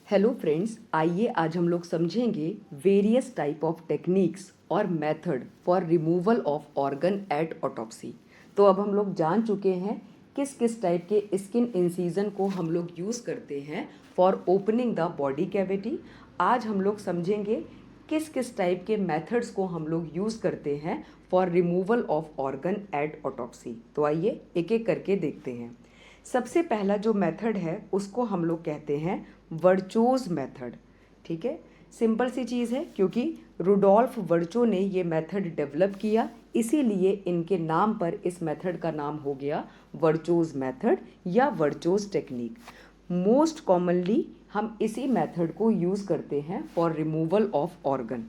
Hello friends, आइए आज हम लोग समझेंगे वेरियस टाइप ऑफ टेक्निक्स और method for removal of organ at autopsy. तो अब हम लोग जान चुके हैं किस किस टाइप के स्किन इंसिजन को हम लोग यूज़ करते हैं for opening the body cavity. आज हम लोग समझेंगे किस किस टाइप के मेथड्स को हम लोग यूज़ करते हैं for removal of organ at autopsy. तो आइए एक एक करके देखते हैं। सबसे पहला जो मेथड है उसको हम लोग कहते हैं वर्चोज मेथड। ठीक है, सिंपल सी चीज़ है क्योंकि रुडोल्फ वर्चो ने ये मेथड डेवलप किया, इसीलिए इनके नाम पर इस मेथड का नाम हो गया वर्चोज मेथड या वर्चोज टेक्निक। मोस्ट कॉमनली हम इसी मेथड को यूज़ करते हैं for removal of organ.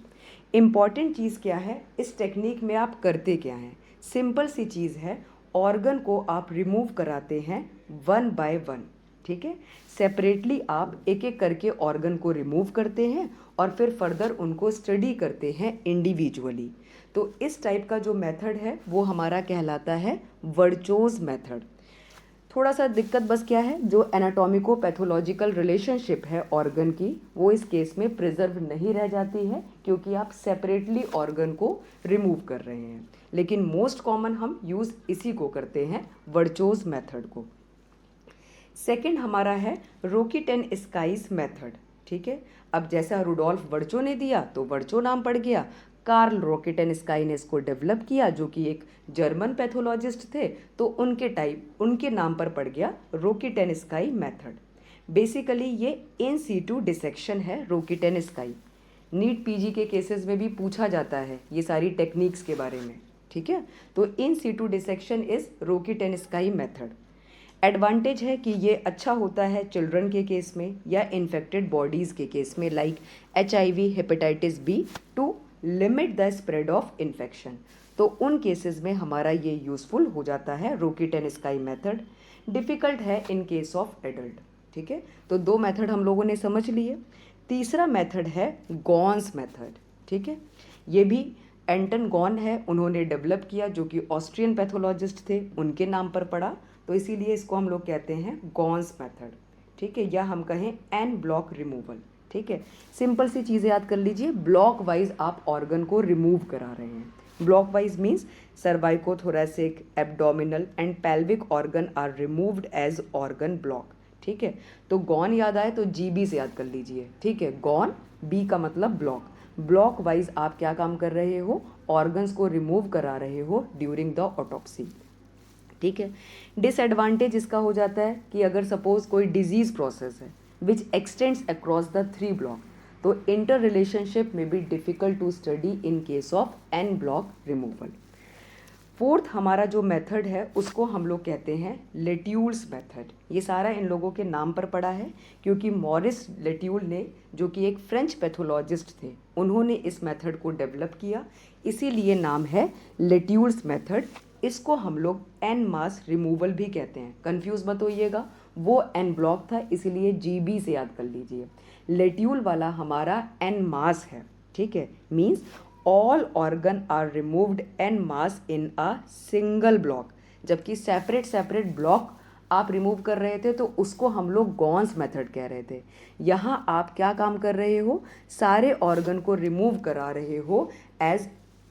Important चीज़ क्या है, इस टेक्निक में आप करते क्या हैं? सिंपल सी चीज़ है, ऑर्गन को आप रिमूव कराते हैं वन बाय वन। ठीक है, सेपरेटली आप एक एक करके ऑर्गन को रिमूव करते हैं और फिर फर्दर उनको स्टडी करते हैं इंडिविजुअली। तो इस टाइप का जो मेथड है वो हमारा कहलाता है वर्चोज मेथड। थोड़ा सा दिक्कत बस क्या है, जो एनाटॉमिको पैथोलॉजिकल रिलेशनशिप है ऑर्गन की, वो इस केस में प्रिजर्व नहीं रह जाती है क्योंकि आप सेपरेटली ऑर्गन को रिमूव कर रहे हैं। लेकिन मोस्ट कॉमन हम यूज़ इसी को करते हैं, वर्चोज मेथड को। सेकंड हमारा है रोकीटेन स्काइस मेथड। ठीक है, अब जैसा रुडोल्फ वर्चो ने दिया तो वर्चो नाम पड़ गया। कार्ल रोकेटेन स्काई ने इसको डेवलप किया, जो कि एक जर्मन पैथोलॉजिस्ट थे, तो उनके नाम पर पड़ गया रोकेटेन स्काई मेथड। बेसिकली ये इन सीटू डिसेक्शन है रोकेटेन स्काई। नीट पीजी के केसेस में भी पूछा जाता है ये सारी टेक्निक्स के बारे में। ठीक है, तो in situ dissection is Rokitansky method. Advantage है कि ये अच्छा होता है चिल्ड्रन के केस में या इन्फेक्टेड बॉडीज़ के केस में, like HIV, hepatitis B, to limit the spread of infection. तो उन केसेस में हमारा ये यूज़फुल हो जाता है रोकेटेन स्काई मेथड। डिफ़िकल्ट है इन केस ऑफ एडल्ट। ठीक है, तो दो मेथड हम लोगों ने समझ लिए। तीसरा मेथड है गॉन्स मेथड। ठीक है, ये भी एंटन गॉन है, उन्होंने डेवलप किया, जो कि ऑस्ट्रियन पैथोलॉजिस्ट थे, उनके नाम पर पड़ा, तो इसीलिए इसको हम लोग कहते हैं गॉन्स मेथड। ठीक है, या हम कहें एन ब्लॉक रिमूवल। ठीक है, सिंपल सी चीज़ें याद कर लीजिए, ब्लॉक वाइज आप ऑर्गन को रिमूव करा रहे हैं। Block wise means cervicothoracic, abdominal and pelvic organ are removed as organ block. ठीक है, तो गॉन याद आए तो GB से याद कर लीजिए। ठीक है, गॉन, B का मतलब ब्लॉक। ब्लॉक वाइज आप क्या काम कर रहे हो, ऑर्गन्स को रिमूव करा रहे हो ड्यूरिंग द ऑटोप्सी। ठीक है, डिसएडवांटेज इसका हो जाता है कि अगर सपोज कोई डिजीज प्रोसेस है which extends across the 3 block, तो इंटर रिलेशनशिप में be difficult to study in case of en bloc removal. Fourth हमारा जो मेथड है उसको हम लोग कहते हैं लेट्यूल्स मेथड। ये सारा इन लोगों के नाम पर पड़ा है क्योंकि मॉरिस लेट्यूल ने, जो कि एक फ्रेंच पैथोलॉजिस्ट थे, उन्होंने इस मेथड को डेवलप किया, इसीलिए नाम है लेट्यूल्स मेथड। इसको हम लोग एन मास रिमूवल भी कहते हैं, कंफ्यूज मत होइएगा, वो एन ब्लॉक था इसीलिए GB से याद कर लीजिए। लेट्यूल वाला हमारा एन मास है। ठीक है, means all organ are removed en masse in a single block. जबकि सेपरेट ब्लॉक आप रिमूव कर रहे थे तो उसको हम लोग गॉन्स मेथड कह रहे थे। यहाँ आप क्या काम कर रहे हो, सारे ऑर्गन को रिमूव करा रहे हो एज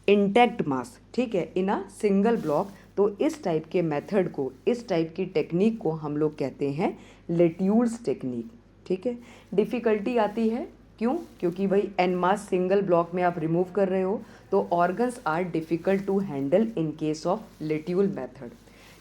इंटैक्ट मास। ठीक है, इन अ सिंगल ब्लॉक। तो इस टाइप के मेथड को, इस टाइप की टेक्निक को हम लोग कहते हैं लेट्यूल्स टेक्निक। ठीक है, डिफ़िकल्टी आती है क्यों, क्योंकि भाई एन मास सिंगल ब्लॉक में आप रिमूव कर रहे हो तो organs are difficult to handle in case of Letulle method.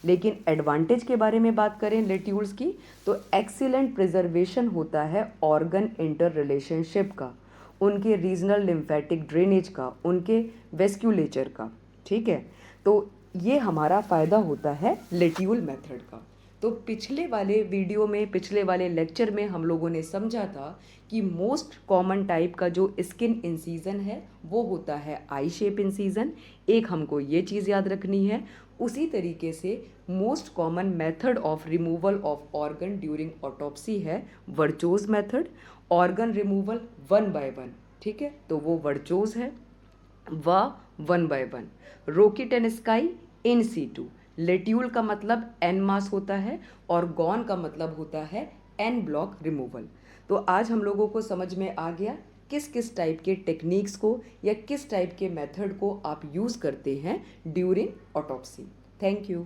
लेकिन एडवांटेज के बारे में बात करें लेट्यूल्स की, तो एक्सीलेंट प्रिजर्वेशन होता है ऑर्गन इंटर रिलेशनशिप का, उनके रीजनल लिम्फेटिक ड्रेनेज का, उनके वेस्क्यूलेचर का। ठीक है, तो ये हमारा फ़ायदा होता है लेट्यूल मेथड का। तो पिछले वाले वीडियो में, पिछले वाले लेक्चर में हम लोगों ने समझा था कि मोस्ट कॉमन टाइप का जो स्किन इंसीजन है वो होता है आई शेप इंसीजन। एक हमको ये चीज़ याद रखनी है। उसी तरीके से most common method of removal of organ during autopsy है Virchow's method, organ removal one by one. ठीक है, तो वो वर्चोज है, व one by one. Rokitansky in situ. Letulle का मतलब एन मास होता है और गॉन का मतलब होता है एन ब्लॉक रिमूवल। तो आज हम लोगों को समझ में आ गया किस किस टाइप के टेक्निक्स को या किस टाइप के मेथड को आप यूज़ करते हैं ड्यूरिंग ऑटोप्सी। Thank you.